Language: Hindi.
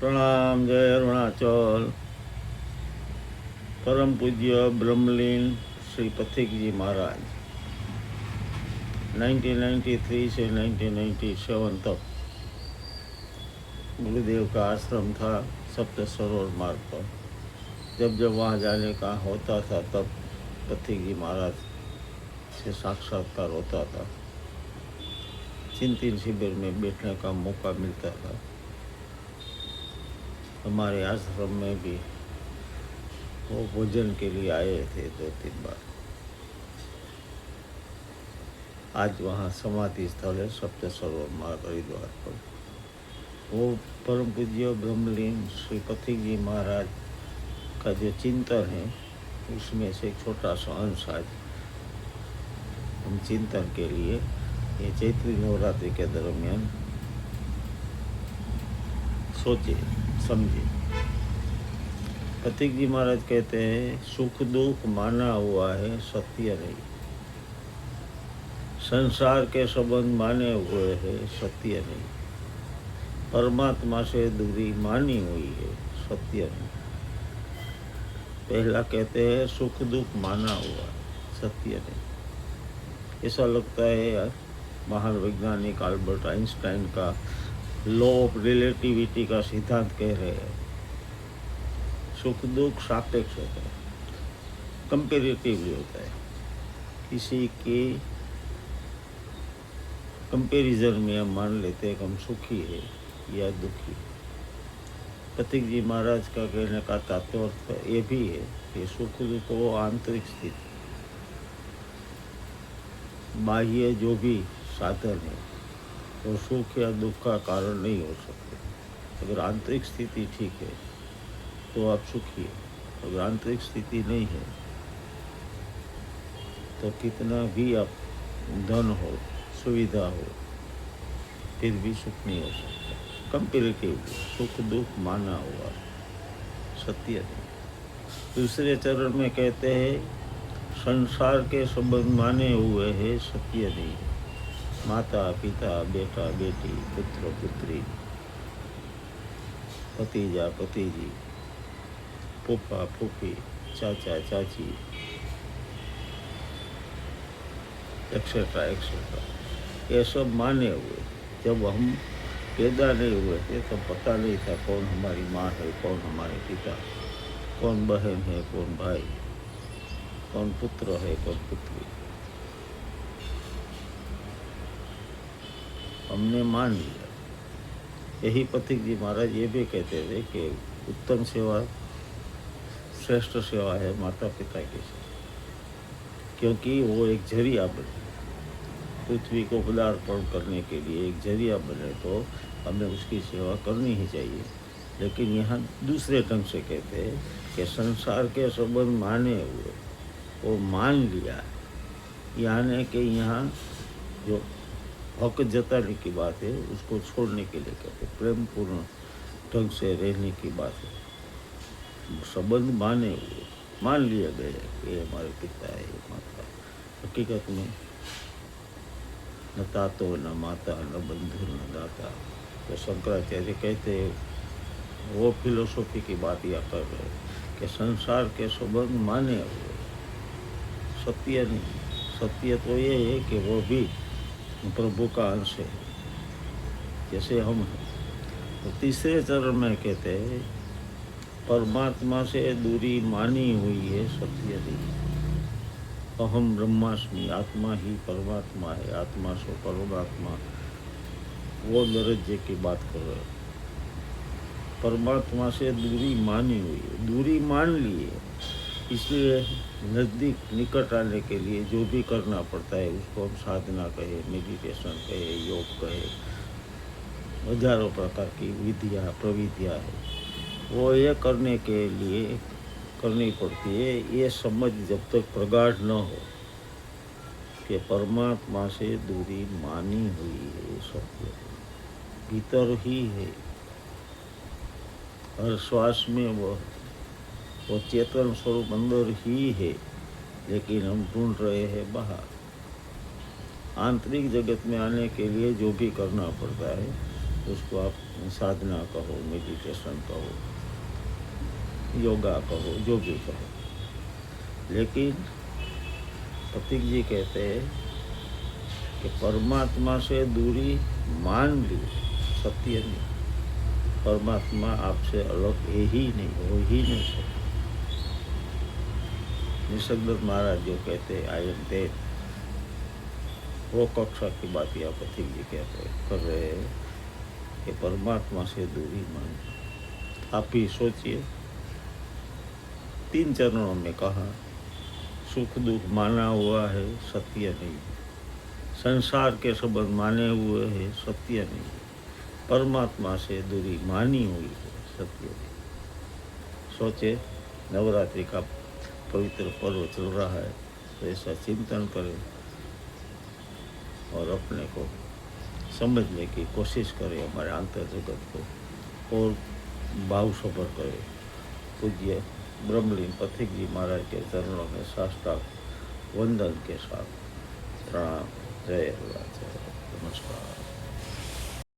प्रणाम। जय अरुणाचल। परम पूज्य ब्रह्मलीन श्री पथिक जी महाराज 1993 से 1997 तक गुरुदेव का आश्रम था सप्त सरोवर मार्ग पर। जब जब वहाँ जाने का होता था तब पथिक जी महाराज से साक्षात्कार होता था। चिंतन शिविर में बैठने का मौका मिलता था। हमारे आश्रम में भी वो भोजन के लिए आए थे 2-3 बार। आज वहाँ समाधि स्थल है सप्त सरोवर मार्ग हरिद्वार पर। वो परम पूज्य ब्रह्मलीन श्री पथिक जी महाराज का जो चिंतन है उसमें से एक छोटा सा अंश आज हम चिंतन के लिए ये चैत्री नवरात्रि के दरमियान सोचे समझे। पथिक जी महाराज कहते हैं सुख दुख माना हुआ है सत्य नहीं। संसार के संबंध माने हुए हैं सत्य नहीं। परमात्मा से दूरी मानी हुई है सत्य नहीं। पहला कहते हैं सुख दुख माना हुआ सत्य नहीं। ऐसा लगता है यार महान वैज्ञानिक अल्बर्ट आइंस्टाइन का लॉ ऑफ रिलेटिविटी का सिद्धांत कह रहे हैं सुख दुख सापेक्ष होता है, कंपेरेटिवली होता है। किसी के कंपैरिजन में हम मान लेते हैं कि हम सुखी है या दुखी। पथिक जी महाराज का कहने का तात्पर्य ये भी है कि सुख दुख वो आंतरिक स्थिति, बाह्य जो भी साधन है वो सुख या दुख का कारण नहीं हो सकते। अगर आंतरिक स्थिति ठीक है तो आप सुखी है, अगर आंतरिक स्थिति नहीं है तो कितना भी आप धन हो सुविधा हो फिर भी सुख नहीं हो सकता। कंपेरेटिवली सुख दुख माना हुआ सत्य नहीं। दूसरे चरण में कहते हैं संसार के संबंध माने हुए है सत्य नहीं। माता पिता बेटा बेटी पुत्र पुत्री भतीजा भतीजी फूफा फूफी चाचा चाची एक्सेट्रा एक्सेट्रा ये सब माने हुए। जब हम पैदा नहीं हुए थे तब पता नहीं था कौन हमारी माँ है कौन हमारे पिता, कौन बहन है कौन भाई, कौन पुत्र है कौन पुत्री। हमने मान लिया। यही पथिक जी महाराज ये भी कहते थे कि उत्तम सेवा श्रेष्ठ सेवा है माता पिता की सेवा, क्योंकि वो एक जरिया बने पृथ्वी को पदार्पण करने के लिए। एक जरिया बने तो हमें उसकी सेवा करनी ही चाहिए। लेकिन यहाँ दूसरे ढंग से कहते हैं कि संसार के संबंध माने हुए वो मान लिया, यानी कि यहाँ जो हक जताने की बात है उसको छोड़ने के लिए कहते हैं। प्रेम पूर्ण ढंग से रहने की बात है। संबंध माने हुए मान लिया गया कि ये हमारे पिता है माता। हकीकत में न तातो न माता न बंधु न दाता। तो शंकराचार्य कहते हैं वो फिलोसॉफी की बात या कर रहे कि संसार के संबंध माने हुए सत्य नहीं। सत्य तो ये है कि वो भी प्रभु का अंश है जैसे हम हैं। तो तीसरे चरण में कहते हैं परमात्मा से दूरी मानी हुई है सत्य नहीं। अहम ब्रह्मास्मि आत्मा ही परमात्मा है, आत्मा सो परमात्मा, वो दर्जे की बात कर रहे हैं। परमात्मा से दूरी मानी हुई है, दूरी मान ली है, इसलिए नज़दीक निकट आने के लिए जो भी करना पड़ता है उसको हम साधना कहे, मेडिटेशन कहे, योग कहे, हजारों प्रकार की विधियाँ प्रविधियाँ है वो ये करने के लिए करनी पड़ती है। ये समझ जब तक प्रगाढ़ न हो कि परमात्मा से दूरी मानी हुई है सत्य भीतर ही है। हर श्वास में वो चेतन स्वरूप अंदर ही है, लेकिन हम ढूंढ रहे हैं बाहर। आंतरिक जगत में आने के लिए जो भी करना पड़ता है उसको आप साधना कहो, मेडिटेशन कहो, योगा कहो, जो भी कहो। लेकिन पथिक जी कहते हैं कि परमात्मा से दूरी मान ली, सत्य नहीं। परमात्मा आपसे अलग है ही नहीं, हो ही नहीं सकता। निसर्गदत्त महाराज जो कहते आई एम डेड, वो कक्षा की बात यहाँ पथिक जी कहते कर रहे हैं कि परमात्मा से दूरी मान। आप ही सोचिए, 3 चरणों में कहा सुख दुख माना हुआ है, सत्य नहीं। संसार के संबंध माने हुए हैं, सत्य नहीं। परमात्मा से दूरी मानी हुई है, सत्य नहीं। सोचे, नवरात्रि का पवित्र पर्व चल रहा है, तो ऐसा चिंतन करें और अपने को समझने की कोशिश करें, हमारे आंतर जगत को, और भाव सफर करें। पूज्य ब्रह्मलीन पथिक जी महाराज के चरणों में साष्टांग वंदन के साथ प्रणाम। जय अल्लाह, जय नमस्कार।